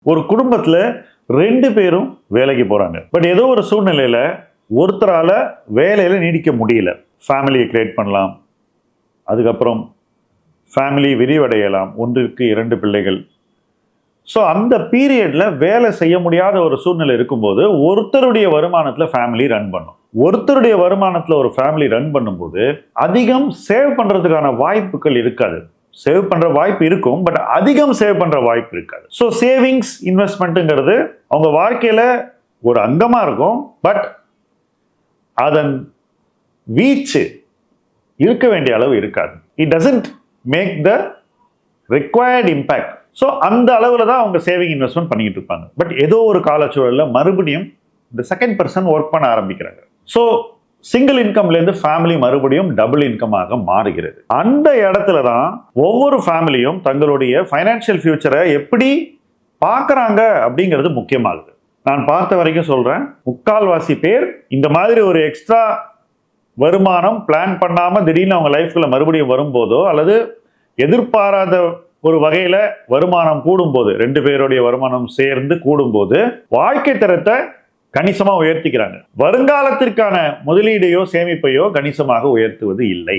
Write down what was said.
ஒரு குடும்பத்துல 2 பேரும் வேலைக்கு போறாங்க. பட் ஏதோ ஒரு சூழ்நிலையில ஒருத்தரால வேலையில நீடிக்க முடியல. ஃபேமிலியை கிரியேட் பண்ணலாம். அதுக்கப்புறம் ஃபேமிலி விரிவடையலாம். 1க்கு 2 பிள்ளைகள். ஸோ அந்த பீரியட்ல வேலை செய்ய முடியாத ஒரு சூழ்நிலை இருக்கும்போது ஒருத்தருடைய வருமானத்துல ஃபேமிலி ரன் பண்ணும். ஒருத்தருடைய வருமானத்துல ஒரு ஃபேமிலி ரன் பண்ணும்போது அதிகம் சேவ் பண்றதுக்கான வாய்ப்புகள் இருக்காது. சேவ் பண்ற வாய்ப்பு இருக்கும், பட் அதிகம் சேவ் பண்ற வாய்ப்பு இருக்காது. ஸோ சேவிங்ஸ் இன்வெஸ்ட்மெண்ட்டுங்கிறது அவங்க வாழ்க்கையில ஒரு அங்கமா இருக்கும், பட் அதன் வீச்சு இருக்க வேண்டிய அளவு இருக்காது. It doesn't make the required impact. So அந்த அளவில் தான் அவங்க சேவிங் இன்வெஸ்ட்மெண்ட் பண்ணிக்கிட்டு இருப்பாங்க. பட் ஏதோ ஒரு காலச்சூழலில் மறுபடியும் இந்த செகண்ட் பர்சன் ஒர்க் பண்ண ஆரம்பிக்கிறாங்க. ஸோ சிங்கிள் இன்கம்லேருந்து ஃபேமிலி மறுபடியும் டபுள் இன்கமாக மாறுகிறது. அந்த இடத்துல தான் ஒவ்வொரு ஃபேமிலியும் தங்களுடைய ஃபைனான்சியல் ஃபியூச்சரை எப்படி பார்க்குறாங்க அப்படிங்கிறது முக்கியமாகுது. நான் பார்த்த வரைக்கும் சொல்கிறேன், 3/4 பேர் இந்த மாதிரி ஒரு எக்ஸ்ட்ரா வருமானம் பிளான் பண்ணாமல் திடீர்னு அவங்க லைஃப்குள்ள மறுபடியும் வரும்போதோ அல்லது எதிர்பாராத ஒரு வகையில வருமானம் கூடும்போது 2 பேருடைய வருமானம் சேர்ந்து கூடும்போது வாழ்க்கை தரத்தை கணிசமா உயர்த்திக்கிறாங்க. வருங்காலத்திற்கான முதலீடையோ சேமிப்பையோ கணிசமாக உயர்த்துவது இல்லை.